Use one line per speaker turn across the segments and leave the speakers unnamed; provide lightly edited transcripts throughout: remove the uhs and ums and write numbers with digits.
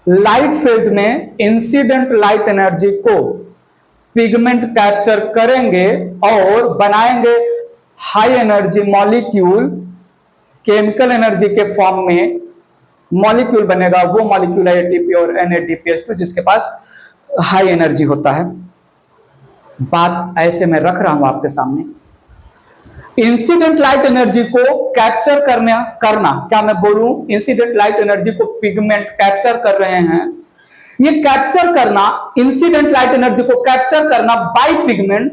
Light phase में incident light energy को pigment capture करेंगे और बनाएंगे high energy molecule, chemical energy के फॉर्म में मॉलिक्यूल बनेगा। वो मॉलिक्यूल है एटीपी और NADPH2 जिसके पास हाई एनर्जी होता है। बात ऐसे मैं रख रहा हूं आपके सामने। इंसिडेंट लाइट एनर्जी को कैप्चर करना क्या मैं बोलूं, इंसिडेंट लाइट एनर्जी को पिगमेंट कैप्चर कर रहे हैं। ये कैप्चर करना, इंसिडेंट लाइट एनर्जी को कैप्चर करना बाय पिगमेंट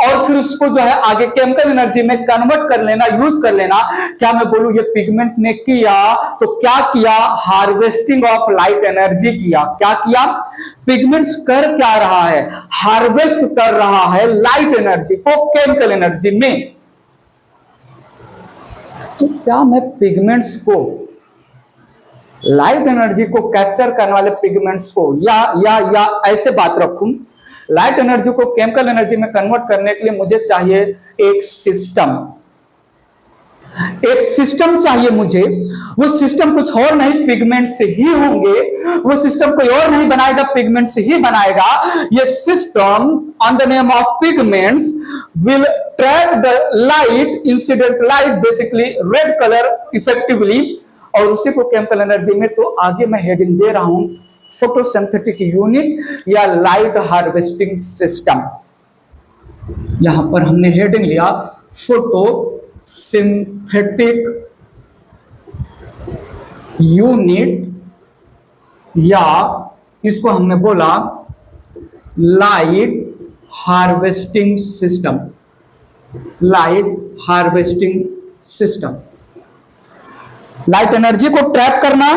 और फिर उसको जो है आगे केमिकल एनर्जी में कन्वर्ट कर लेना, यूज कर लेना, क्या मैं बोलूं ये पिगमेंट ने किया। तो क्या किया, हार्वेस्टिंग ऑफ लाइट एनर्जी किया। क्या किया, पिगमेंट्स कर क्या रहा है, हार्वेस्ट कर रहा है लाइट एनर्जी को केमिकल एनर्जी में। तो क्या मैं पिगमेंट्स को, लाइट एनर्जी को कैप्चर करने वाले पिगमेंट्स को या ऐसे बात रखूं, लाइट एनर्जी को केमिकल एनर्जी में कन्वर्ट करने के लिए मुझे चाहिए एक सिस्टम चाहिए मुझे। वो सिस्टम कुछ और नहीं, पिगमेंट से ही होंगे। वो सिस्टम कोई और नहीं बनाएगा, पिगमेंट से ही बनाएगा। ये system on the name of pigments will trap the light, incident light, basically red colour effectively, और उसी को केमिकल एनर्जी में। तो आगे मैं हेडिंग दे रहा हूं फोटोसिंथेटिक यूनिट या लाइट हार्वेस्टिंग सिस्टम। यहां पर हमने हेडिंग लिया फोटोसिंथेटिक यूनिट, या इसको हमने बोला light harvesting system. Light harvesting system, light energy को ट्रैप करना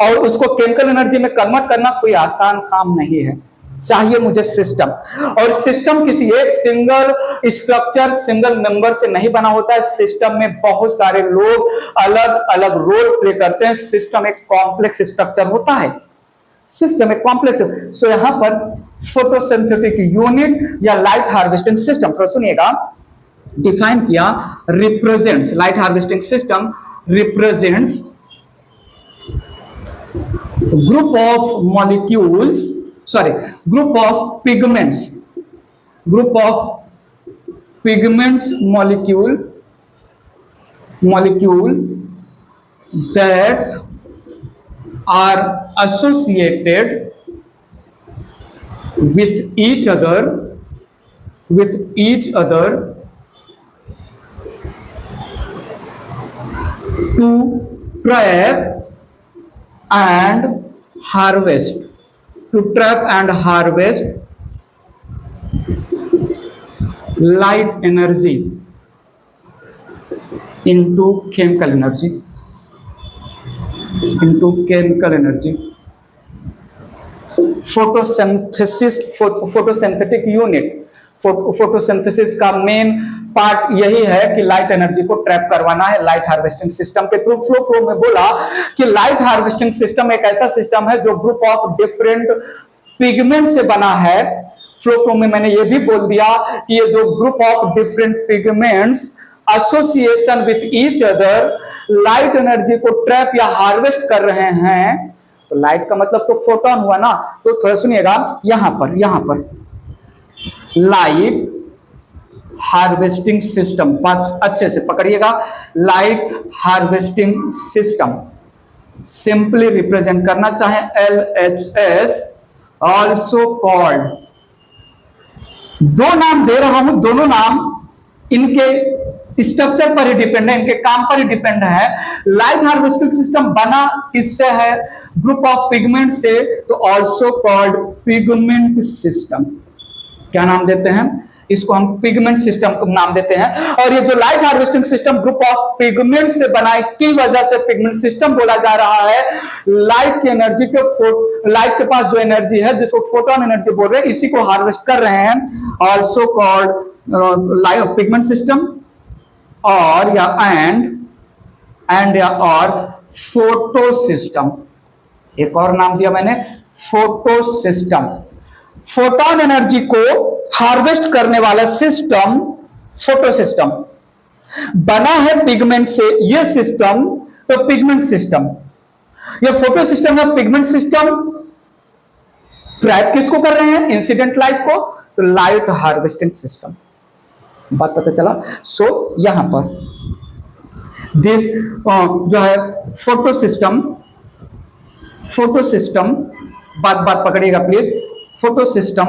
और उसको केमिकल एनर्जी में कन्वर्ट करना कोई आसान काम नहीं है। चाहिए मुझे सिस्टम, और सिस्टम किसी एक सिंगल स्ट्रक्चर, सिंगल मेंबर से नहीं बना होता है। सिस्टम में बहुत सारे लोग अलग अलग रोल प्ले करते हैं। सिस्टम एक कॉम्प्लेक्स स्ट्रक्चर होता है, सिस्टम एक कॉम्प्लेक्स। सो यहां पर फोटोसिंथेटिक यूनिट या लाइट हार्वेस्टिंग सिस्टम, थोड़ा सुनिएगा, डिफाइन किया, represents, light harvesting system represents group of molecules, group of pigments molecule that are associated with each other to trap and harvest light energy into chemical energy. Photosynthetic unit, photosynthesis का main part यही है कि light energy को trap करवाना है light harvesting system के through. Flow में बोला कि लाइट हार्वेस्टिंग सिस्टम एक ऐसा सिस्टम है जो ग्रुप ऑफ डिफरेंट पिगमेंट से बना है। फ्लो में मैंने ये भी बोल दिया कि ये जो group of different pigments association with each other light energy को ट्रैप या हार्वेस्ट कर रहे हैं। तो लाइट का मतलब तो फोटोन हुआ ना। तो थोड़ा सुनिएगा, यहां पर लाइट हार्वेस्टिंग सिस्टम, बात अच्छे से पकड़िएगा। Light harvesting system simply represent करना चाहे LHS, ऑल्सो कॉल्ड, दो नाम दे रहा हूं, दोनों नाम इनके स्ट्रक्चर पर ही डिपेंड है, इनके काम पर ही डिपेंड है। लाइट हार्वेस्टिंग सिस्टम बना किससे है, ग्रुप ऑफ पिगमेंट से, तो ऑल्सो कॉल्ड पिगमेंट सिस्टम। क्या नाम देते हैं इसको, हम पिगमेंट सिस्टम को नाम देते हैं। और ये जो light harvesting system group of pigment से बनाए की वजह से पिगमेंट सिस्टम बोला जा रहा है। लाइट की एनर्जी के, लाइट के पास जो एनर्जी है जिसको फोटोन एनर्जी बोल रहे हैं, इसी को हार्वेस्ट कर रहे हैं, also called light pigment system, और या एंड या और फोटो सिस्टम। एक और नाम दिया मैंने, फोटो सिस्टम। फोटोन एनर्जी को हार्वेस्ट करने वाला सिस्टम फोटो सिस्टम बना है पिगमेंट से। यह सिस्टम तो पिगमेंट सिस्टम, यह फोटो सिस्टम है, पिगमेंट सिस्टम ट्रैप किसको कर रहे हैं? इंसिडेंट लाइट को। तो लाइट हार्वेस्टिंग सिस्टम, बात पता चला। सो यहां पर दिस जो है फोटो सिस्टम, बात पकड़िएगा please. Photo system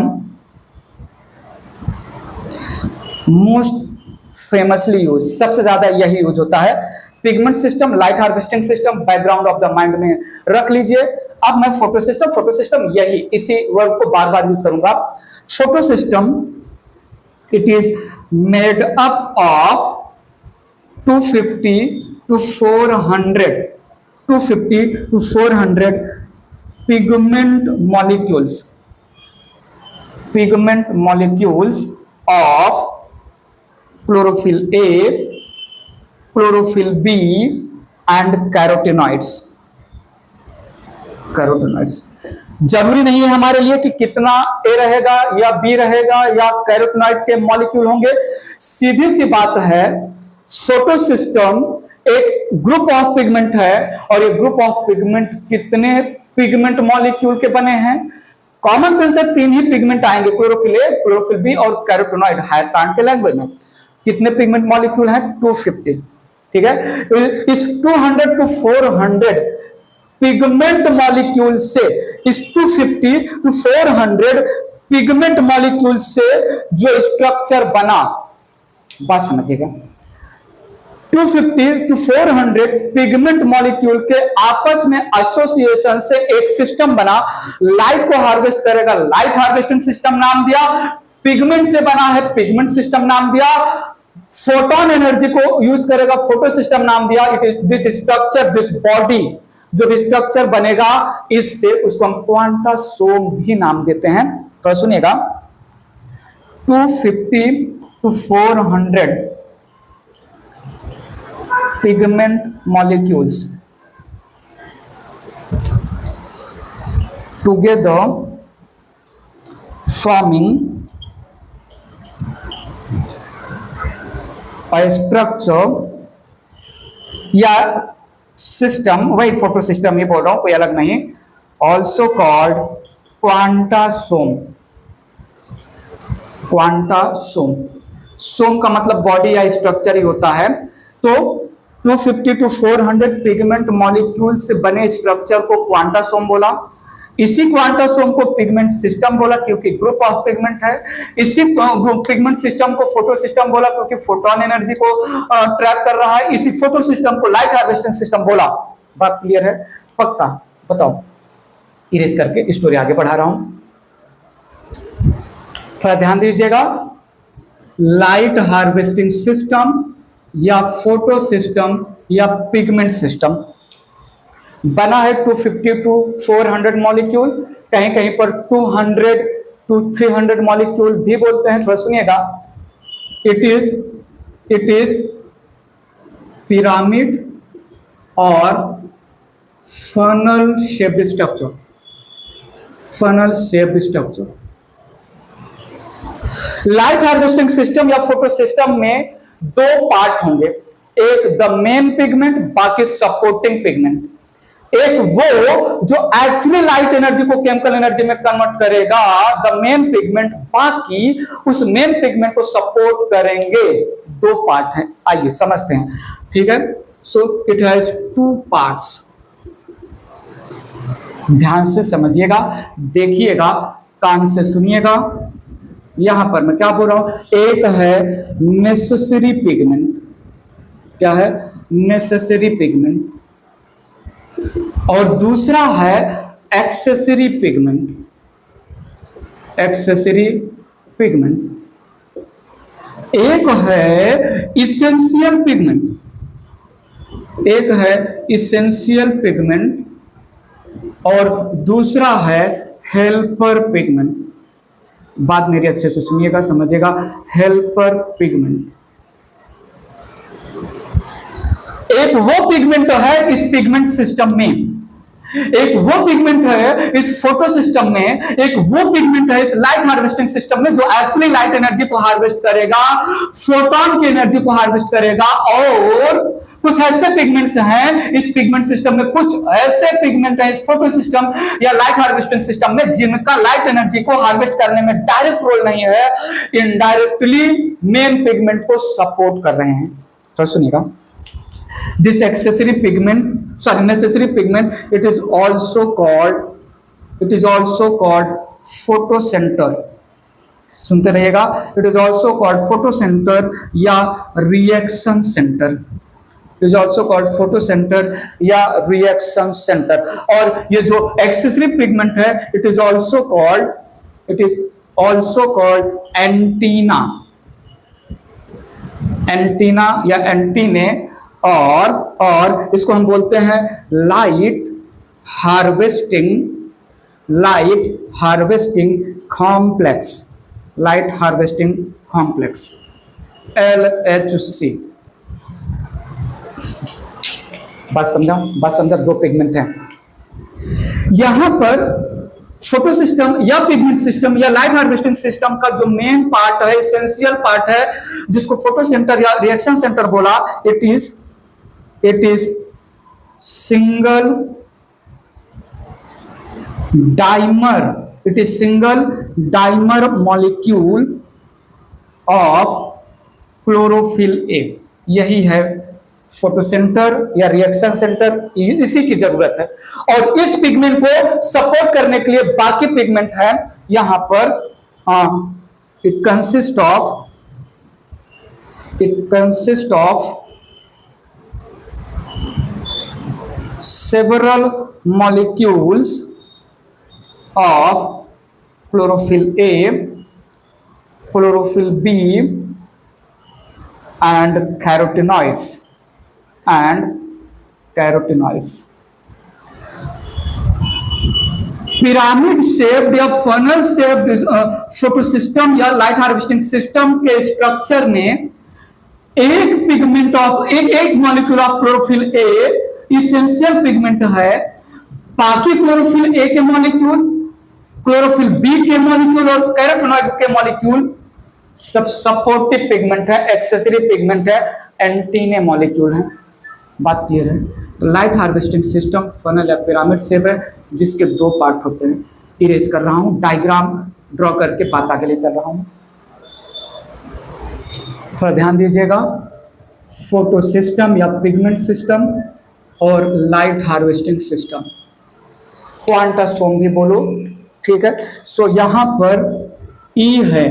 most famously use, सबसे ज्यादा यही यूज होता है। Pigment system, light harvesting system background of the mind में रख लीजिए। अब मैं फोटो सिस्टम यही इसी वर्ड को बार बार यूज करूंगा। Photo system it is made up of 250 to 400 pigment molecules of chlorophyll A, chlorophyll B and carotenoids। जरूरी नहीं है हमारे लिए कि कितना ए रहेगा या बी रहेगा या कैरोटिनॉइड के मॉलिक्यूल होंगे। सीधी सी बात है, फोटो सिस्टम एक ग्रुप ऑफ पिगमेंट है और ये ग्रुप ऑफ पिगमेंट कितने पिगमेंट मॉलिक्यूल के बने हैं? कॉमन सेंस से 3 ही पिगमेंट आएंगे, क्लोरोफिल ए, क्लोरोफिल बी और कैरोटिनॉइड। हायर प्लांट के लैंग्वेज में कितने पिगमेंट मॉलिक्यूल हैं? 250। ठीक है, इस 200 to 400 पिगमेंट मॉलिक्यूल से, इस 250 to 400 पिगमेंट मॉलिक्यूल से जो स्ट्रक्चर बना, बात समझिएगा, 250 to 400 पिगमेंट मॉलिक्यूल के आपस में एसोसिएशन से एक सिस्टम बना, लाइट को हार्वेस्ट करेगा, लाइट हार्वेस्टिंग सिस्टम नाम दिया। पिगमेंट से बना है, पिगमेंट सिस्टम नाम दिया। फोटोन एनर्जी को यूज करेगा, फोटो सिस्टम नाम दिया। It is this structure, this body, जो भी स्ट्रक्चर बनेगा इससे, उसको हम क्वांटासोम भी नाम देते हैं। तो सुनिएगा, 250 to 400 pigment molecules together forming a structure या सिस्टम, वही फोटो सिस्टम ही बोल रहा हूं, कोई अलग नहीं, ऑल्सो कॉल्ड क्वांटासोम। क्वांटासोम, सोम का मतलब बॉडी या स्ट्रक्चर ही होता है। तो 250 to 400 पिगमेंट मॉलिक्यूल से बने स्ट्रक्चर को क्वांटासोम बोला। इसी क्वांटासोम को पिगमेंट सिस्टम बोला क्योंकि ग्रुप ऑफ पिगमेंट है। इसी पिगमेंट सिस्टम को फोटो सिस्टम बोला क्योंकि फोटोन एनर्जी को ट्रैप कर रहा है। इसी फोटो सिस्टम को लाइट हार्वेस्टिंग सिस्टम बोला। बात क्लियर है? पक्का? बताओ, इरेज करके स्टोरी आगे बढ़ा रहा हूं, थोड़ा ध्यान दीजिएगा। लाइट हार्वेस्टिंग सिस्टम या फोटो सिस्टम या पिगमेंट सिस्टम बना है 250 to 400 मॉलिक्यूल, कहीं कहीं पर 200 to 300 मॉलिक्यूल भी बोलते हैं। थोड़ा सुनिएगा, इट इज पिरामिड और funnel shaped structure. Funnel shaped structure. Light harvesting system या फोटो सिस्टम में 2 पार्ट होंगे, एक द मेन पिगमेंट, बाकी सपोर्टिंग पिगमेंट। एक वो जो एक्चुअली लाइट एनर्जी को केमिकल एनर्जी में कन्वर्ट करेगा, द मेन पिगमेंट, बाकी उस मेन पिगमेंट को सपोर्ट करेंगे। 2 पार्ट हैं, आइए समझते हैं। ठीक है, सो इट हैज 2 पार्ट्स। ध्यान से समझिएगा, देखिएगा, कान से सुनिएगा। यहां पर मैं क्या बोल रहा हूं, एक है नेसेसरी पिगमेंट। क्या है? Necessary pigment. और दूसरा है एक्सेसरी पिगमेंट। Accessory pigment. एक है इसेंशियल पिगमेंट, एक है इसेंशियल पिगमेंट और दूसरा है हेल्पर पिगमेंट। बात मेरी अच्छे से सुनिएगा, समझिएगा। हेल्पर पिगमेंट एक वो पिगमेंट है इस पिगमेंट सिस्टम में एक वो पिगमेंट है इस फोटो सिस्टम में, एक वो पिगमेंट है इस लाइट हार्वेस्टिंग सिस्टम में जो एक्चुअली लाइट एनर्जी को हार्वेस्ट करेगा, फोटोन की एनर्जी को हार्वेस्ट करेगा। और कुछ ऐसे पिगमेंट्स हैं इस पिगमेंट सिस्टम में, कुछ ऐसे पिगमेंट हैं इस फोटो सिस्टम या लाइट हार्वेस्टिंग सिस्टम में जिनका लाइट एनर्जी को हार्वेस्ट करने में डायरेक्ट रोल नहीं है, इनडायरेक्टली मेन पिगमेंट को सपोर्ट कर रहे हैं। तो सुनिएगा, this accessory pigment, sorry, necessary pigment, it is also called photocenter। सुनते रहिएगा, it is also called photocenter या reaction center, it is also called photocenter या reaction center। और ये जो accessory pigment है it is also called antenna या antennae, और इसको हम बोलते हैं लाइट हार्वेस्टिंग कॉम्प्लेक्स, LHC। बात समझा, दो पिगमेंट हैं यहां पर। फोटो सिस्टम या पिगमेंट सिस्टम या लाइट हार्वेस्टिंग सिस्टम का जो मेन पार्ट है, एसेंशियल पार्ट है, जिसको फोटो सेंटर या रिएक्शन सेंटर बोला, it is single dimer molecule of chlorophyll a. यही है फोटो सेंटर या रिएक्शन सेंटर, इसी की जरूरत है। और इस पिगमेंट को सपोर्ट करने के लिए बाकी पिगमेंट है यहां पर। It consist of several molecules of chlorophyll A, chlorophyll B and carotenoids pyramid shaped या फनल शेप्ड फोटो सिस्टम या लाइट हार्वेस्टिंग सिस्टम के स्ट्रक्चर में एक पिगमेंट ऑफ एक molecule of chlorophyll A essential pigment है। बाकी क्लोरोफिल ए के molecule, chlorophyll B के मॉलिक्यूल और कैरोटेनॉइड के मॉलिक्यूल सब सपोर्टिव पिगमेंट है, एक्सेसरी पिगमेंट है, एंटीने मॉलिक्यूल है। बात क्लियर है? तो लाइट हार्वेस्टिंग सिस्टम फनल या पिरामिड शेप है जिसके दो पार्ट होते हैं। इरेज कर रहा हूं, डायग्राम ड्रॉ करके बात आगे ले चल रहा हूं, थोड़ा ध्यान दीजिएगा। फोटो सिस्टम या पिगमेंट सिस्टम और लाइट हार्वेस्टिंग सिस्टम, क्वांटासोम भी बोलो, ठीक है। सो यहां पर ई है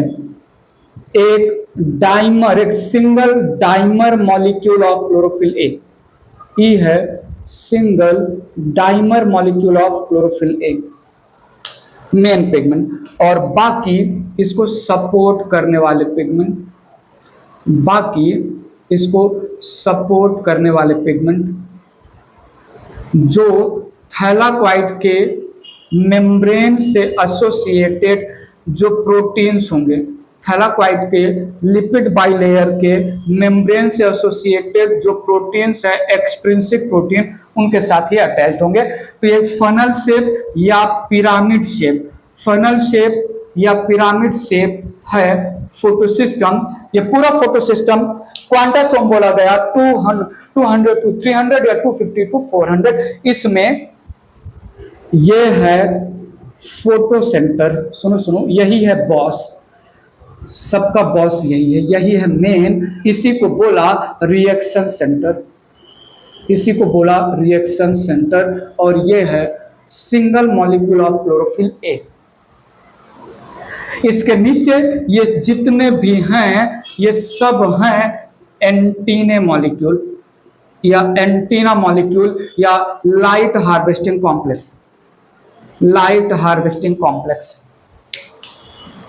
एक डाइमर, एक single dimer molecule of chlorophyll a. ई है single dimer molecule of chlorophyll a, main pigment. और बाकी इसको सपोर्ट करने वाले पिगमेंट, जो थैलाकोइड के मेम्ब्रेन से एसोसिएटेड जो प्रोटीन्स होंगे, थैलाकोइड के लिपिड बाइलेयर के मेम्ब्रेन से एसोसिएटेड जो प्रोटीन्स है, एक्सट्रिंसिक प्रोटीन, उनके साथ ही अटैच्ड होंगे। तो ये फनल शेप या पिरामिड शेप है फोटो सिस्टम। ये पूरा फोटो सिस्टम क्वांटासोम बोला गया, 200 to 300 या 250 to 400। इसमें ये है फोटो सेंटर। सुनो, यही है बॉस, सबका बॉस यही है मेन। इसी को बोला रिएक्शन सेंटर, और ये है सिंगल मॉलिक्यूल ऑफ क्लोरोफिल ए। इसके नीचे ये जितने भी हैं ये सब हैं एंटीने मॉलिक्यूल या एंटीना मॉलिक्यूल या लाइट हार्वेस्टिंग कॉम्प्लेक्स।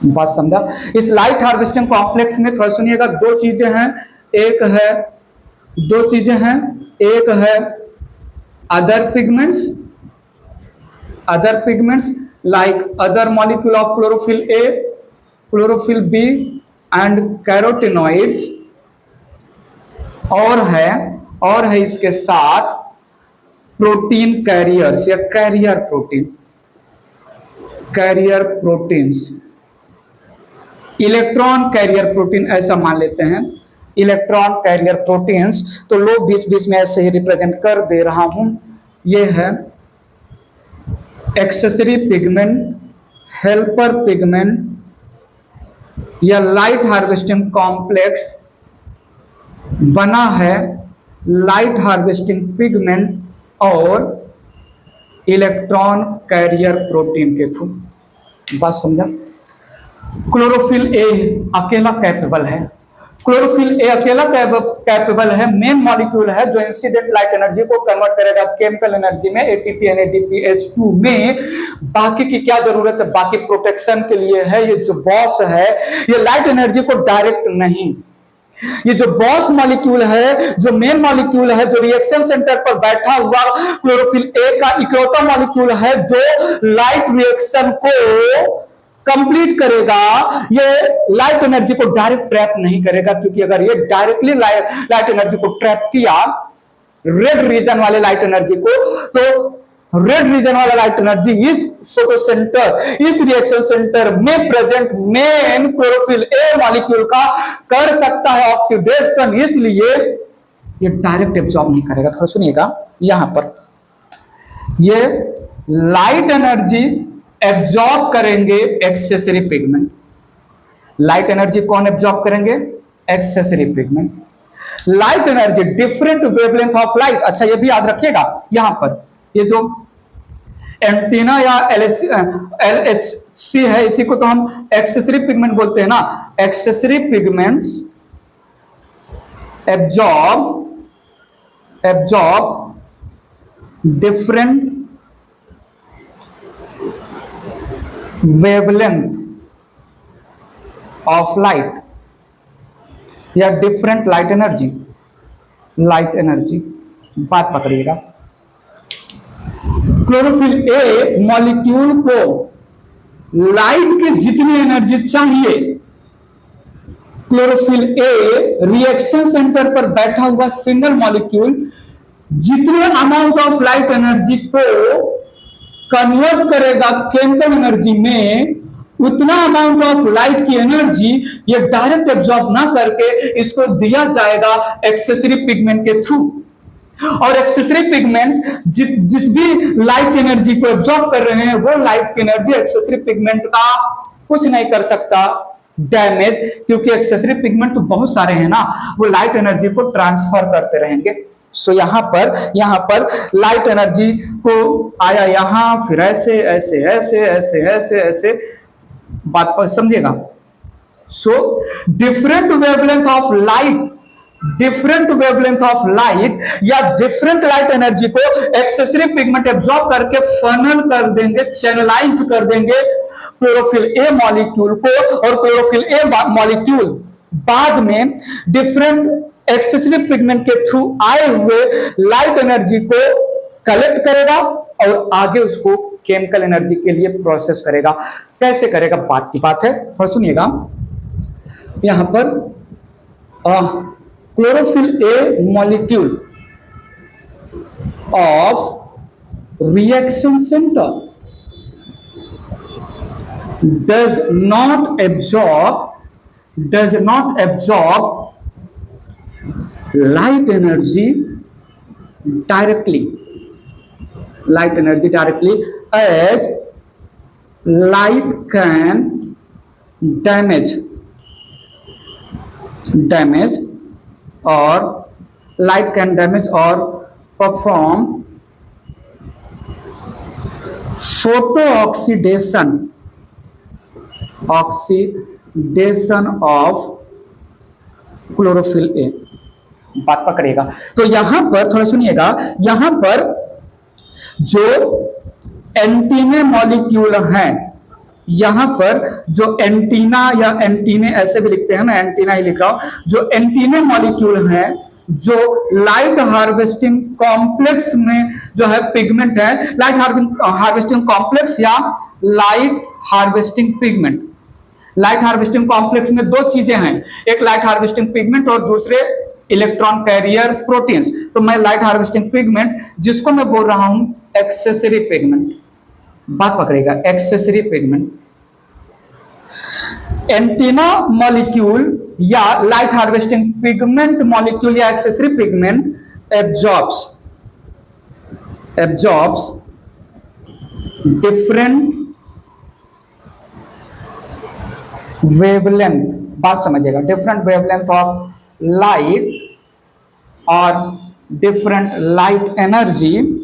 बात समझा? इस लाइट हार्वेस्टिंग कॉम्प्लेक्स में थोड़ा सुनिएगा, दो चीजें हैं। एक है other pigments like other molecule of chlorophyll A, chlorophyll B and carotenoids। और है इसके साथ प्रोटीन कैरियर्स या carrier protein, carrier proteins, electron carrier protein ऐसा मान लेते हैं, इलेक्ट्रॉन कैरियर प्रोटीन्स। तो लो बीच बीच में ऐसे ही रिप्रेजेंट कर दे रहा हूं। ये है एक्सेसरी पिगमेंट, हेल्पर पिगमेंट या लाइट हार्वेस्टिंग कॉम्प्लेक्स बना है लाइट हार्वेस्टिंग पिगमेंट और इलेक्ट्रॉन कैरियर प्रोटीन के थ्रू। बात समझा? क्लोरोफिल ए अकेला कैपेबल है, क्लोरोफिल ए अकेला कैपेबल है, मेन मॉलिक्यूल है जो इंसिडेंट लाइट एनर्जी को कन्वर्ट करेगा केमिकल एनर्जी में एटीपी एनएडीपी H2 में। बाकी की क्या जरूरत है? बाकी प्रोटेक्शन के लिए है। ये जो बॉस है ये लाइट एनर्जी को डायरेक्ट नहीं, ये जो बॉस मॉलिक्यूल है, जो मेन मॉलिक्यूल है, जो रिएक्शन सेंटर पर बैठा हुआ क्लोरोफिल ए का इकलौता मॉलिक्यूल है जो लाइट रिएक्शन को कंप्लीट करेगा। ये लाइट एनर्जी को डायरेक्ट ट्रैप नहीं करेगा, क्योंकि अगर ये डायरेक्टली लाइट एनर्जी को ट्रैप किया, रेड रीजन वाले लाइट एनर्जी को, तो रेड रीजन वाला लाइट एनर्जी इस फोटो सेंटर, इस रिएक्शन सेंटर में present main chlorophyll a molecule का कर सकता है ऑक्सीडेशन, इसलिए ये डायरेक्ट एब्जॉर्ब नहीं करेगा। थोड़ा सुनिएगा, यहां पर ये लाइट एनर्जी एब्जॉर्ब करेंगे एक्सेसरी पिगमेंट। लाइट एनर्जी कौन एब्जॉर्ब करेंगे? Accessory pigment. Light energy different wavelength of light. अच्छा ये भी याद रखिएगा, यहां पर ये जो एंटीना या LHC है, इसी को तो हम एक्सेसरी पिगमेंट बोलते हैं ना। Accessory pigments absorb different wavelength of light या डिफरेंट लाइट एनर्जी। बात पकड़िएगा, क्लोरोफिल ए मॉलिक्यूल को लाइट की जितनी एनर्जी चाहिए, क्लोरोफिल ए रिएक्शन सेंटर पर बैठा हुआ सिंगल मॉलिक्यूल जितने अमाउंट ऑफ लाइट एनर्जी को कन्वर्ट करेगा केमिकल एनर्जी में, उतना अमाउंट ऑफ लाइट की एनर्जी ये डायरेक्ट एब्जॉर्ब ना करके इसको दिया जाएगा एक्सेसरी पिगमेंट के थ्रू। और एक्सेसरी पिगमेंट जिस भी लाइट एनर्जी को एब्जॉर्ब कर रहे हैं, वो लाइट की एनर्जी एक्सेसरी पिगमेंट का कुछ नहीं कर सकता डैमेज, क्योंकि एक्सेसरी पिगमेंट तो बहुत सारे हैं ना, वो लाइट एनर्जी को ट्रांसफर करते रहेंगे। सो यहां पर लाइट एनर्जी को आया यहां, फिर ऐसे ऐसे ऐसे ऐसे ऐसे ऐसे, बात पर समझिएगा। So different wavelength of light या डिफरेंट लाइट एनर्जी को एक्सेसरी पिगमेंट एब्जॉर्ब करके फनल कर देंगे, चैनलाइज्ड कर देंगे क्लोरोफिल ए मॉलिक्यूल को, और क्लोरोफिल ए मॉलिक्यूल बाद में डिफरेंट एक्सेसरी पिगमेंट के थ्रू आए हुए लाइट एनर्जी को कलेक्ट करेगा और आगे उसको केमिकल एनर्जी के लिए प्रोसेस करेगा। कैसे करेगा? बात की बात है, और सुनिएगा। यहां पर chlorophyll a molecule of reaction centre does not absorb light energy directly, as light can damage or perform photo-oxidation of chlorophyll a. बात पकड़ेगा। तो यहां पर थोड़ा सुनिएगा, यहां पर जो एंटीने मॉलिक्यूल हैं, यहां पर जो एंटीना या एंटीने ऐसे भी लिखते हैं, मैं एंटीना ही लिख रहा हूं, जो एंटीने मॉलिक्यूल हैं, जो लाइट हार्वेस्टिंग कॉम्प्लेक्स में जो है पिगमेंट है, लाइट हार्वेस्टिंग कॉम्प्लेक्स या light harvesting pigment. Light harvesting complex में दो चीजें हैं, एक लाइट हार्वेस्टिंग पिगमेंट और दूसरे इलेक्ट्रॉन कैरियर प्रोटीन्स। तो मैं लाइट हार्वेस्टिंग पिगमेंट, जिसको मैं बोल रहा हूं एक्सेसरी पिगमेंट, बात पकड़ेगा, एक्सेसरी पिगमेंट। एंटीना मॉलिक्यूल या लाइट हार्वेस्टिंग पिगमेंट मॉलिक्यूल या accessory pigment absorbs different wavelength, बात समझिएगा, डिफरेंट वेवलेंथ ऑफ लाइट और different light energy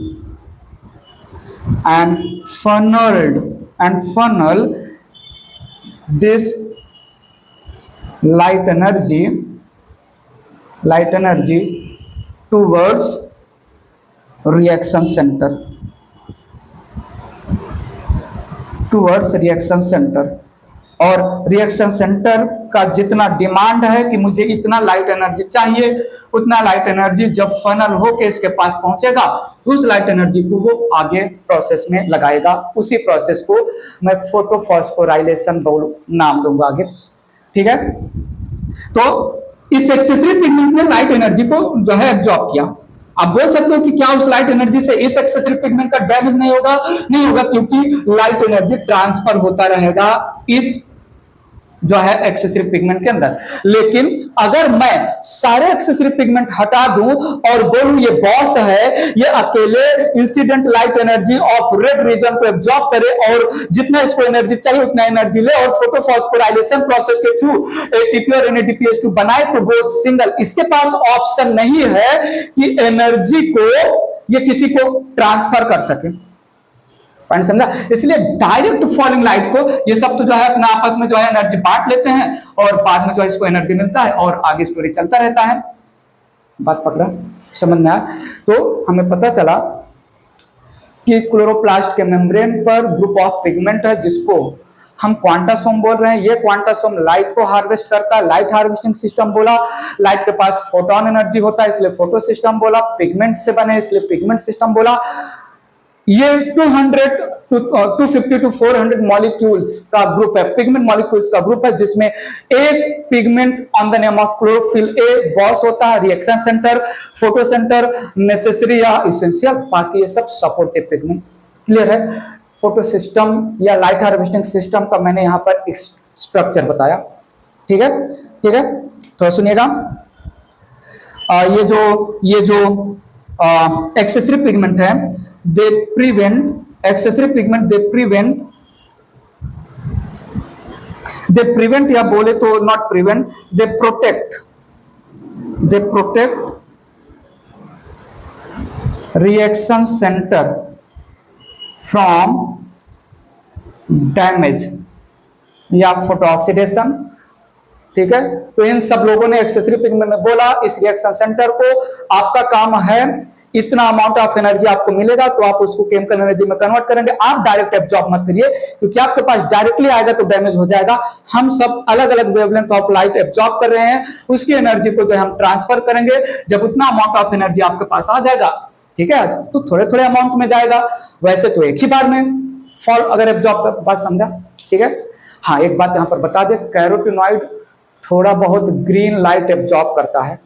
and funnel this light energy towards reaction center, और रिएक्शन सेंटर का जितना डिमांड है कि मुझे इतना लाइट एनर्जी चाहिए, उतना लाइट एनर्जी जब फनल होके इसके पास पहुंचेगा उस लाइट एनर्जी को वो आगे प्रोसेस में लगाएगा। उसी प्रोसेस को मैं फोटोफॉस्फोराइलेशन नाम दूंगा आगे, ठीक है। तो इस एक्सेसरी पिगमेंट ने लाइट एनर्जी को जो है एब्जॉर्ब किया। आप बोल सकते हो कि क्या उस लाइट एनर्जी से इस एक्सेसरी पिगमेंट का डैमेज नहीं होगा? नहीं होगा, क्योंकि लाइट एनर्जी ट्रांसफर होता रहेगा इस जो है एक्सेसरी पिगमेंट के अंदर। लेकिन अगर मैं सारे एक्सेसरी पिगमेंट हटा दूं और बोलूं ये बॉस है, ये अकेले incident light energy of red region को एब्जॉर्ब करे और जितना इसको एनर्जी चाहिए उतना एनर्जी ले और फोटोफॉस्फोराइलेशन प्रोसेस के थ्रू एटीपी और NADPH2 बनाए, तो वो सिंगल, इसके पास ऑप्शन नहीं है कि एनर्जी को ये किसी को ट्रांसफर कर सके। पॉइंट समझा? इसलिए डायरेक्ट फॉलिंग लाइट को ये सब तो जो है अपना आपस में जो है एनर्जी बांट लेते हैं और बाद में जो है इसको एनर्जी मिलता है और आगे स्टोरी चलता रहता है। बात पकड़ा, समझ में आया? तो हमें पता चला कि क्लोरोप्लास्ट के मेम्ब्रेन पर ग्रुप ऑफ पिगमेंट है जिसको हम क्वांटासोम बोल रहे हैं। ये क्वांटासोम लाइट को हार्वेस्ट करता है, लाइट हार्वेस्टिंग सिस्टम बोला। लाइट के पास फोटोन एनर्जी होता है इसलिए फोटो सिस्टम बोला। पिगमेंट से बने इसलिए पिगमेंट सिस्टम बोला। ये 250 to 400 मॉलिक्यूल्स का ग्रुप है, पिगमेंट मॉलिक्यूल्स का ग्रुप है, जिसमें एक pigment on the name of chlorophyll A boss होता है, reaction centre, photo centre, necessary या इसेंशियल, बाकी ये सब सपोर्टिव पिगमेंट। क्लियर है? फोटो सिस्टम या लाइट हार्वेस्टिंग सिस्टम का मैंने यहां पर एक स्ट्रक्चर बताया, ठीक है, ठीक है। तो सुनिएगा, ये जो एक्सेसरी पिगमेंट है, they prevent accessory pigment, they prevent या बोले तो not prevent, they protect reaction center from damage या फोटो ऑक्सीडेशन, ठीक है। तो इन सब लोगों ने एक्सेसरी पिगमेंट में बोला इस रिएक्शन सेंटर को आपका काम है इतना अमाउंट ऑफ एनर्जी आपको मिलेगा तो आप उसको केमिकल एनर्जी में कन्वर्ट करेंगे। आप डायरेक्ट एब्जॉर्ब मत करिए क्योंकि आपके पास डायरेक्टली आएगा तो डैमेज हो जाएगा। हम सब अलग अलग वेवलेंथ ऑफ लाइट एब्जॉर्ब कर रहे हैं, उसकी एनर्जी को जो हम ट्रांसफर करेंगे। जब उतना अमाउंट ऑफ एनर्जी आपके पास आ जाएगा, ठीक है, तो थोड़े थोड़े अमाउंट में जाएगा, वैसे तो एक ही बार में फॉल अगर एब्जॉर्ब कर, बात समझा? ठीक है। हाँ, एक बात यहां पर बता दे, कैरोटिनॉइड थोड़ा बहुत ग्रीन लाइट एब्जॉर्ब करता है।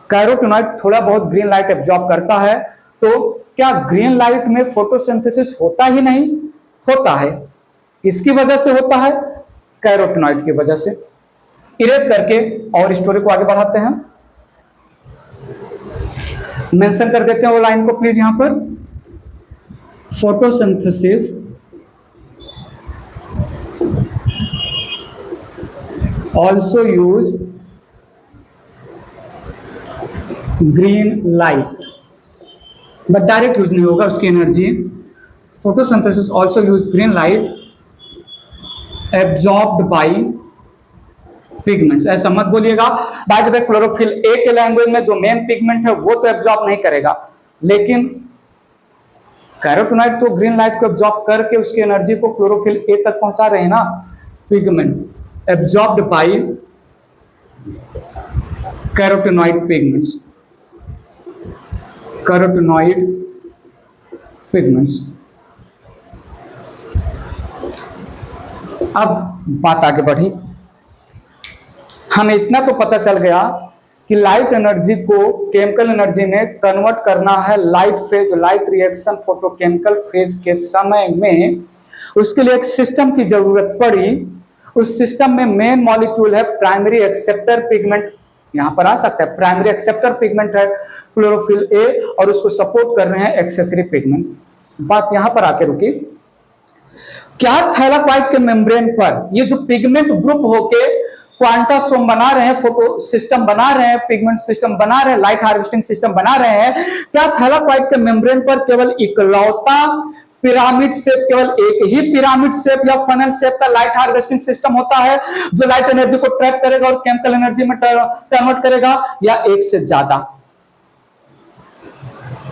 कैरोटिनॉइड थोड़ा बहुत ग्रीन लाइट एब्जॉर्ब करता है, तो क्या ग्रीन लाइट में फोटोसिंथेसिस होता ही नहीं? होता है। किसकी वजह से होता है? कैरोटिनॉइड की वजह से। इरेज करके और स्टोरी को आगे बढ़ाते हैं, मेंशन कर देते हैं वो लाइन को प्लीज यहां पर। Photosynthesis also use green light, but direct use नहीं होगा उसकी energy. Photosynthesis also use green light absorbed bye pigments. ऐसा मत बोलिएगा। By the way, chlorophyll A के लैंग्वेज में जो मेन पिगमेंट है वो तो एब्जॉर्ब नहीं करेगा, लेकिन कैरोटिनॉइड तो ग्रीन लाइट को एब्जॉर्ब करके उसकी एनर्जी को क्लोरोफिल ए तक पहुंचा रहे हैं ना। Pigment absorbed bye carotenoid pigments, carotenoid pigments. अब बात आगे बढ़ी, हमें इतना तो पता चल गया कि लाइट एनर्जी को केमिकल एनर्जी में कन्वर्ट करना है light phase, light reaction photochemical phase के समय में, उसके लिए एक सिस्टम की जरूरत पड़ी। उस सिस्टम में मेन मॉलिक्यूल है प्राइमरी एक्सेप्टर पिगमेंट, यहां पर आ सकता है प्राइमरी एक्सेप्टर पिगमेंट है क्लोरोफिल ए, और उसको सपोर्ट कर रहे हैं एक्सेसरी पिगमेंट। बात यहां पर आके रुकी। क्या थैलाकोइड के मेम्ब्रेन पर ये जो पिगमेंट ग्रुप होके क्वांटासोम बना रहे हैं, फोटो सिस्टम बना रहे हैं, पिगमेंट सिस्टम बना रहे हैं, लाइट हार्वेस्टिंग सिस्टम बना रहे हैं, क्या थैलाकोइड के मेम्ब्रेन पर केवल इकलौता पिरामिड शेप, केवल एक ही पिरामिड शेप या फनल शेप का लाइट हार्वेस्टिंग सिस्टम होता है जो लाइट एनर्जी को ट्रैप करेगा और केमिकल एनर्जी में कन्वर्ट करेगा, या एक से ज्यादा?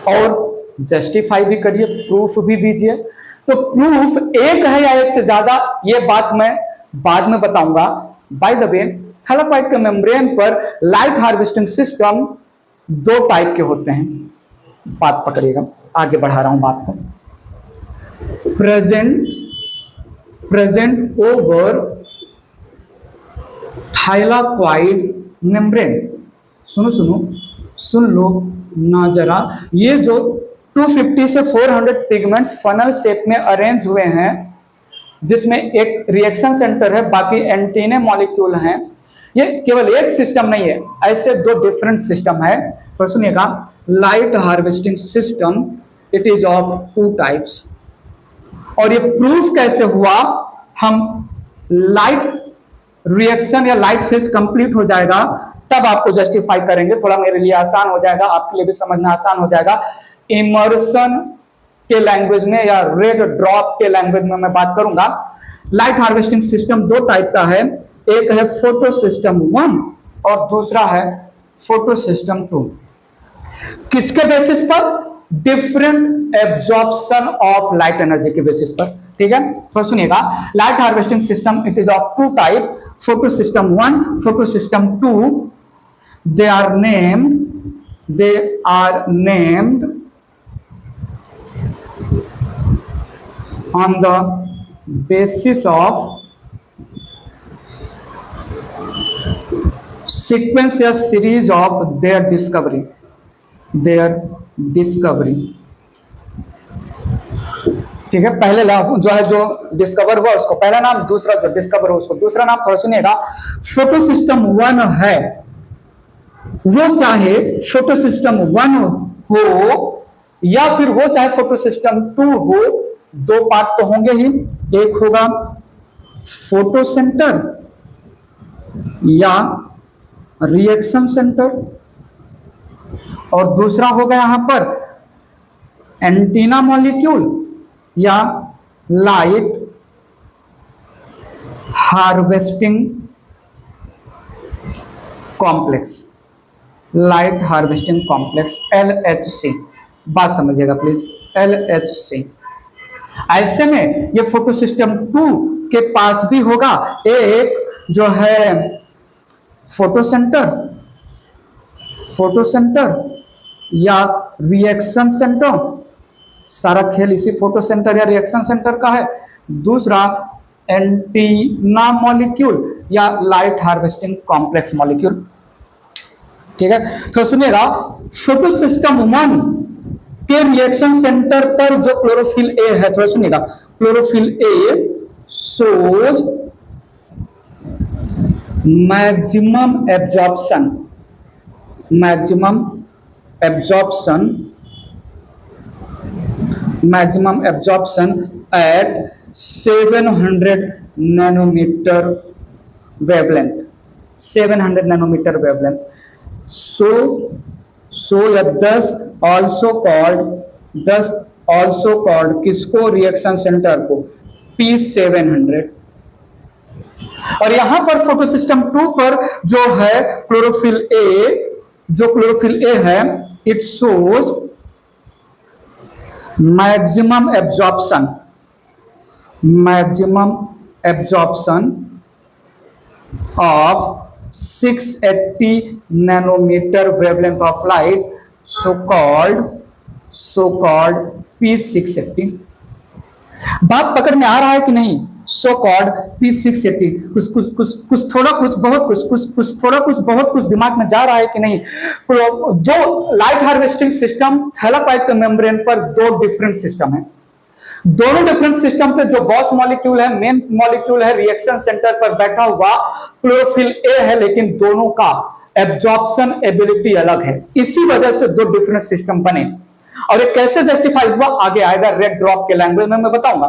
और जस्टिफाई भी करिए, प्रूफ भी दीजिए। तो प्रूफ एक है या एक से ज्यादा, ये बात मैं बाद में बताऊंगा। बाय द वे, थैलाकोइड के मेम्ब्रेन पर लाइट हार्वेस्टिंग सिस्टम दो टाइप के होते हैं। बात पकड़िएगा, आगे बढ़ा रहा हूं बात को। Present over thylakoid membrane. सुन लो ना जरा, ये जो 250 से 400 पिगमेंट्स फनल शेप में अरेंज हुए हैं, जिसमें एक रिएक्शन सेंटर है, बाकी एंटीने मॉलिक्यूल हैं, ये केवल एक सिस्टम नहीं है, ऐसे दो डिफरेंट सिस्टम है। तो सुनिएगा, light harvesting system it is of two types. और ये प्रूफ कैसे हुआ, हम लाइट रिएक्शन या लाइट फेज कंप्लीट हो जाएगा तब आपको जस्टिफाई करेंगे, थोड़ा मेरे लिए आसान हो जाएगा, आपके लिए भी समझना आसान हो जाएगा। इमर्सन के लैंग्वेज में या रेड ड्रॉप के लैंग्वेज में मैं बात करूंगा। लाइट हार्वेस्टिंग सिस्टम दो टाइप का है, एक है फोटो सिस्टम 1 और दूसरा है फोटो सिस्टम 2। किसके बेसिस पर? Different absorption of light energy के बेसिस पर। ठीक है, तो सुनिएगा, light harvesting system it is of two type, photo system 1, photo system 2। They are named on the basis of sequence या series of their discovery। ठीक है, पहले जो है जो डिस्कवर हुआ उसको पहला नाम, दूसरा जो डिस्कवर हुआ उसको दूसरा नाम। थोड़ा सुनिएगा, फोटो सिस्टम 1 है, वो चाहे फोटो सिस्टम 1 हो या फिर वो चाहे फोटो सिस्टम 2 हो, दो पार्ट तो होंगे ही। एक होगा फोटो सेंटर या रिएक्शन सेंटर, और दूसरा होगा यहां पर एंटीना मॉलिक्यूल या light harvesting complex, light harvesting complex LHC। बात समझिएगा प्लीज, LHC। ऐसे में ये फोटो सिस्टम 2 के पास भी होगा एक जो है फोटो सेंटर या रिएक्शन सेंटर, सारा खेल इसी फोटो सेंटर या रिएक्शन सेंटर का है। दूसरा एंटीना मॉलिक्यूल या लाइट हार्वेस्टिंग कॉम्प्लेक्स मॉलिक्यूल। ठीक है, तो सुनिएगा, फोटो सिस्टम 1 के रिएक्शन सेंटर पर जो क्लोरोफिल ए है, थोड़ा सुनिएगा, chlorophyll A shows maximum absorption at 700 nanometer wavelength, 700 nanometer wavelength। so या 10 also called किसको? रिएक्शन सेंटर को, P700। और यहां पर फोटो सिस्टम 2 पर जो है क्लोरोफिल ए है, it shows maximum absorption of 680 nanometre wavelength of light, so called P680। बात पकड़ में आ रहा है कि नहीं? So called P680। कुछ थोड़ा कुछ बहुत कुछ दिमाग में जा रहा है कि नहीं? जो लाइट हार्वेस्टिंग सिस्टम थैलाकोइड के मेम्ब्रेन पर दो डिफरेंट सिस्टम है। दोनों डिफरेंट सिस्टम पे जो बॉस मॉलिक्यूल है, मेन मॉलिक्यूल है, रिएक्शन सेंटर पर बैठा हुआ क्लोरोफिल ए है, लेकिन दोनों का एब्जॉर्प्शन एबिलिटी अलग है। इसी वजह से दो डिफरेंट सिस्टम बने। और ये कैसे जस्टिफाई हुआ आगे आएगा, रेड ड्रॉप के लैंग्वेज में मैं बताऊंगा।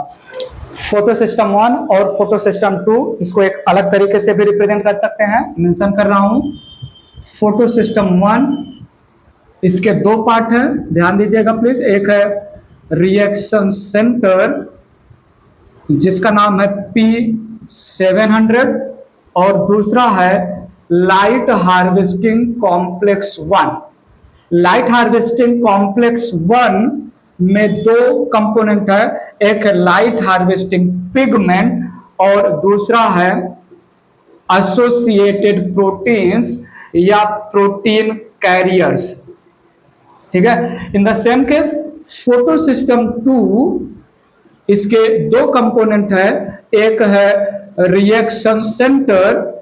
फोटो सिस्टम 1 और फोटो सिस्टम 2, इसको एक अलग तरीके से भी रिप्रेजेंट कर सकते हैं, मेंशन कर रहा हूं। फोटो सिस्टम 1, इसके दो पार्ट हैं, ध्यान दीजिएगा प्लीज। एक है रिएक्शन सेंटर जिसका नाम है P700 और दूसरा है light harvesting complex 1। Light harvesting complex 1 में दो कंपोनेंट है, एक है लाइट हार्वेस्टिंग पिगमेंट और दूसरा है एसोसिएटेड प्रोटीन्स या प्रोटीन कैरियर्स। ठीक है। In the same case photo system 2, इसके दो कंपोनेंट है, एक है रिएक्शन सेंटर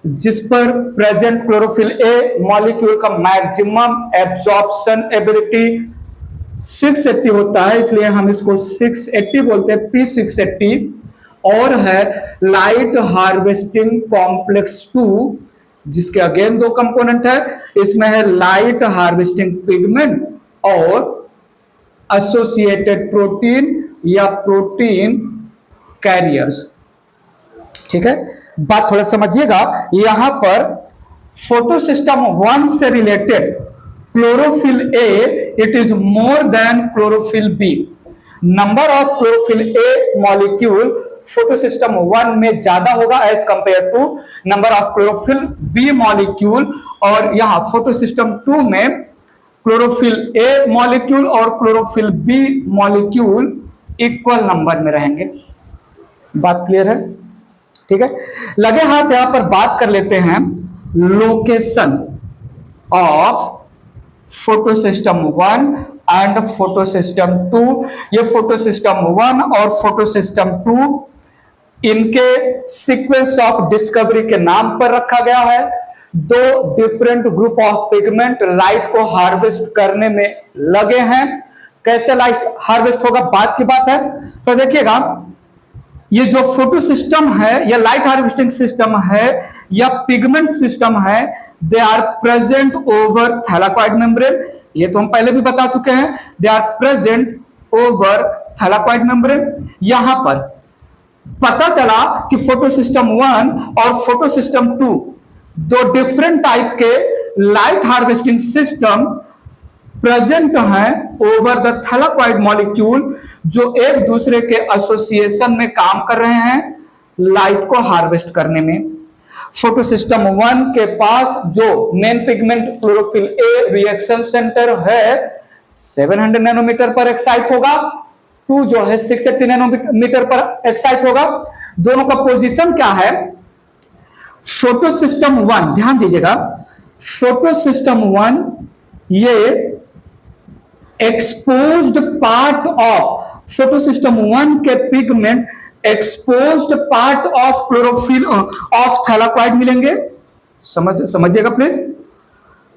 जिस पर प्रेजेंट क्लोरोफिल ए मॉलिक्यूल का मैक्सिमम एब्जॉर्प्शन एबिलिटी 680 होता है, इसलिए हम इसको 680 बोलते हैं, P680। और है लाइट हार्वेस्टिंग कॉम्प्लेक्स 2 जिसके अगेन दो कंपोनेंट है, इसमें है लाइट हार्वेस्टिंग पिगमेंट और एसोसिएटेड प्रोटीन या प्रोटीन कैरियर्स। ठीक है, बात थोड़ा समझिएगा। यहां पर फोटो सिस्टम 1 से related chlorophyll a it is more than chlorophyll b. Number of chlorophyll a molecule photo system 1 में ज्यादा होगा as compare to number of chlorophyll b molecule, और यहां फोटो सिस्टम 2 में क्लोरोफिल ए मॉलिक्यूल और chlorophyll b molecule equal number में रहेंगे। बात क्लियर है? ठीक है, लगे हाथ यहां पर बात कर लेते हैं location of photo system 1 and photo system 2। ये फोटो सिस्टम 1 और फोटो सिस्टम 2 इनके सीक्वेंस ऑफ डिस्कवरी के नाम पर रखा गया है। दो different group of pigment light को हार्वेस्ट करने में लगे हैं। कैसे लाइट हार्वेस्ट होगा बात की बात है। तो देखिएगा, ये जो फोटो सिस्टम है या लाइट हार्वेस्टिंग सिस्टम है या पिगमेंट सिस्टम है, they are present over thylakoid membrane. ये तो हम पहले भी बता चुके हैं, they are present over thylakoid membrane. यहां पर पता चला कि फोटो सिस्टम 1 और फोटो सिस्टम 2 दो डिफरेंट टाइप के लाइट हार्वेस्टिंग सिस्टम प्रेजेंट हैं ओवर द थैलाकोइड मॉलिक्यूल, जो एक दूसरे के एसोसिएशन में काम कर रहे हैं लाइट को हार्वेस्ट करने में। फोटो सिस्टम 1 के पास जो main pigment chlorophyll A reaction centre है 700 नैनोमीटर पर एक्साइट होगा, 2 जो है 680 नैनोमीटर पर एक्साइट होगा। दोनों का पोजीशन क्या है? फोटो सिस्टम 1, ध्यान दीजिएगा, फोटो सिस्टम 1 ये exposed part of photo system 1 के pigment exposed part of chlorophyll of thylakoid मिलेंगे। समझिएगा प्लीज,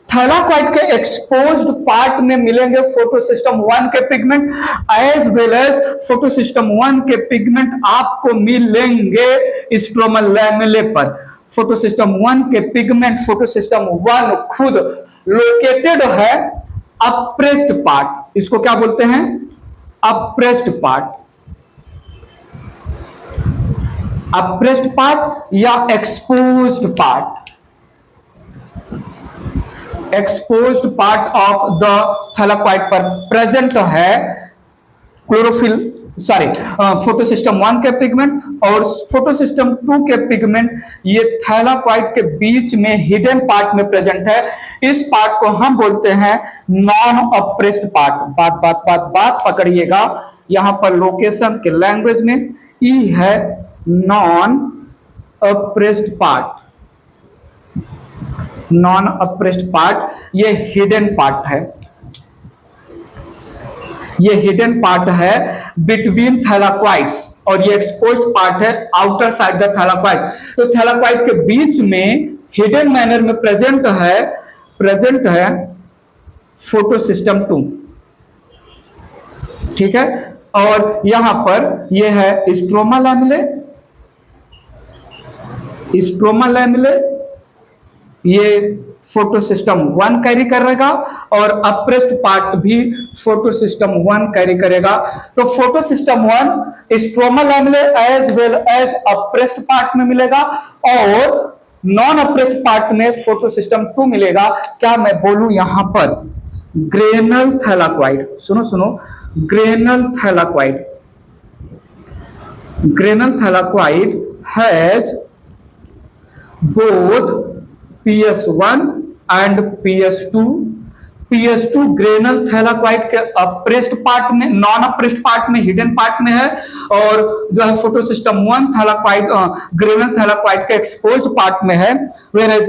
थैलाकोइड के एक्सपोज्ड पार्ट में मिलेंगे फोटो सिस्टम 1 के pigment, as well as photo system 1 के पिगमेंट आपको मिलेंगे स्ट्रोमल लैमेले पर। फोटो सिस्टम 1 के पिगमेंट फोटो सिस्टम 1 खुद लोकेटेड है अप्रेस्ड पार्ट, इसको क्या बोलते हैं? अप्रेस्ड पार्ट, अप्रेस्ड पार्ट या exposed part. Exposed part of the thylakoid पर प्रेजेंट है क्लोरोफिल फोटो सिस्टम 1 के पिगमेंट और फोटो सिस्टम 2 के पिगमेंट ये थैलाकोइड के बीच में हिडन पार्ट में प्रेजेंट है। इस पार्ट को हम बोलते हैं नॉन अप्रेस्ड पार्ट। बात बात बात बात पकड़िएगा, यहां पर लोकेशन के लैंग्वेज में ई है non appressed part. Non appressed part ये हिडन पार्ट है, ये हिडन पार्ट है बिटवीन थैलाकोइड्स। और ये एक्सपोज्ड पार्ट है आउटर साइड द थैलाकॉइड। तो थैलाकॉइड के बीच में हिडन मैनर में प्रेजेंट है फोटोसिस्टम 2, ठीक है। और यहां पर ये है स्ट्रोमा लैमेले, ये फोटोसिस्टम 1 कैरी करेगा और अप्रेस्ड पार्ट भी फोटोसिस्टम 1 कैरी करेगा। तो photosystem 1 stroma lamellae as well as appressed part में मिलेगा और नॉन अप्रेस्ड पार्ट में फोटोसिस्टम 2 मिलेगा। क्या मैं बोलूं यहां पर ग्रेनल थैलाकॉइड, सुनो, granal thylakoid has both PS1 and PS2 granal thylakoid के अप्रेस्ड पार्ट में, नॉन अप्रेस्ड पार्ट में, हिडन पार्ट में है और जो है फोटोसिस्टम 1 थैलाकॉइड ग्रेनल थैलाकॉइड के एक्सपोज्ड पार्ट में है। whereas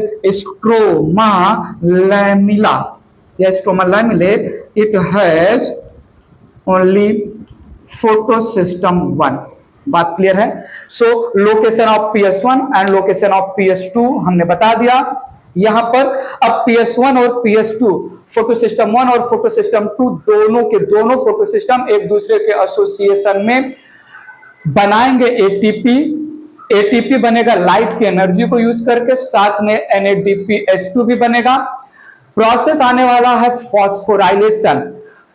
stroma lamellae it has only photosystem 1। बात क्लियर है। So location of PS1 and location of PS2 हमने बता दिया यहां पर। अब PS1 और PS2 फोटोसिस्टम 1 और फोटोसिस्टम 2 दोनों के दोनों फोटोसिस्टम एक दूसरे के एसोसिएशन में बनाएंगे एटीपी बनेगा लाइट की एनर्जी को यूज करके, साथ में NADPH2 भी बनेगा। प्रोसेस आने वाला है फॉस्फोराइलेशन।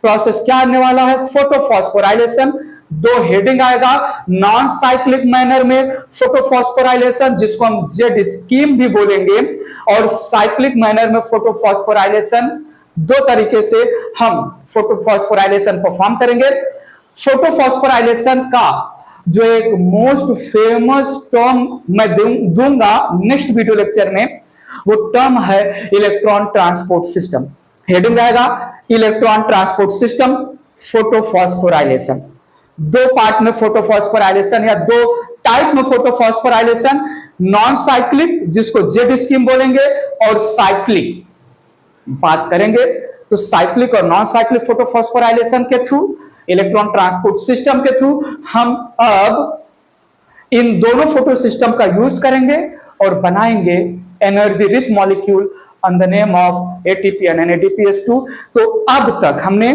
प्रोसेस क्या आने वाला है? फोटोफॉस्फोराइलेशन। दो हेडिंग आएगा, नॉन साइक्लिक मैनर में फोटोफॉस्फोराइलेशन जिसको हम जेड स्कीम भी बोलेंगे, और साइक्लिक मैनर में फोटोफॉस्फोराइलेशन। दो तरीके से हम फोटोफॉस्फोराइलेशन परफॉर्म करेंगे। फोटोफॉस्फोराइलेशन का जो एक मोस्ट फेमस टर्म मैं दूंगा नेक्स्ट वीडियो लेक्चर में, वो टर्म है इलेक्ट्रॉन ट्रांसपोर्ट सिस्टम। हेडिंग आएगा इलेक्ट्रॉन ट्रांसपोर्ट सिस्टम फोटोफॉस्फोराइलेशन। दो पार्ट में फोटोफॉस्फोराइलेशन या दो टाइप में फोटोफॉस्फोराइलेशन, नॉन साइक्लिक जिसको जेड स्कीम बोलेंगे और साइक्लिक बात करेंगे। तो साइक्लिक और नॉन साइक्लिक फोटोफॉस्फोराइलेशन के थ्रू, इलेक्ट्रॉन ट्रांसपोर्ट सिस्टम के थ्रू हम अब इन दोनों फोटो सिस्टम का यूज करेंगे और बनाएंगे energy rich molecule on the name of ATP and NADPH2। तो अब तक हमने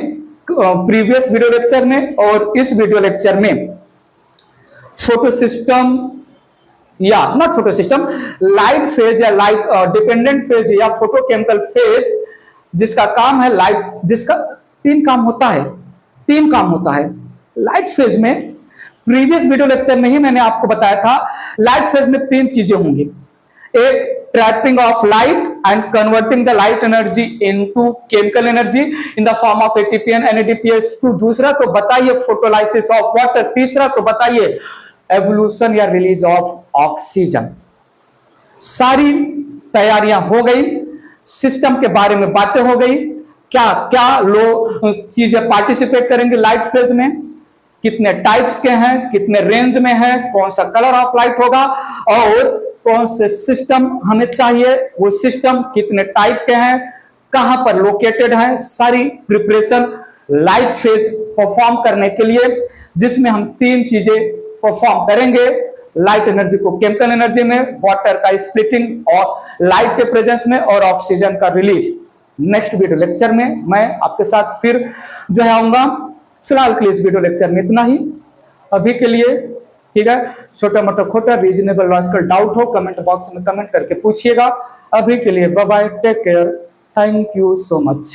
प्रीवियस वीडियो लेक्चर में और इस वीडियो लेक्चर में फोटोसिस्टम या नॉट फोटोसिस्टम, लाइट फेज या लाइट डिपेंडेंट फेज या फोटोकेमिकल फेज जिसका काम है लाइट, जिसका तीन काम होता है लाइट फेज में। प्रीवियस वीडियो लेक्चर में ही मैंने आपको बताया था लाइट फेज में तीन चीजें होंगी। एक, trapping of light and converting the light energy into chemical energy in the form of ATP and NADPH2। दूसरा तो बताइए फोटोलाइसिस ऑफ वाटर। तीसरा तो बताइए एवोल्यूशन या रिलीज ऑफ ऑक्सीजन। सारी तैयारियां हो गई, सिस्टम के बारे में बातें हो गई, क्या क्या लोग चीजें पार्टिसिपेट करेंगे लाइट फेज में, कितने टाइप्स के हैं, कितने रेंज में है, कौन सा कलर ऑफ लाइट होगा और कौन से सिस्टम हमें चाहिए, वो सिस्टम कितने टाइप के हैं, कहां पर लोकेटेड है। सारी प्रिपरेशन लाइट फेज परफॉर्म करने के लिए, जिसमें हम तीन चीजें परफॉर्म करेंगे। लाइट एनर्जी को केमिकल एनर्जी में, वाटर का स्प्लिटिंग और लाइट के प्रेजेंस में, और ऑक्सीजन का रिलीज। नेक्स्ट वीडियो लेक्चर में मैं आपके साथ फिर जो है आऊंगा। फिलहाल के लिए इस वीडियो लेक्चर में इतना ही। अभी के लिए ठीक है, छोटा मोटा खोटा रीजनेबल लॉजिकल डाउट हो कमेंट बॉक्स में कमेंट करके पूछिएगा। अभी के लिए bye bye, take care, thank you so much.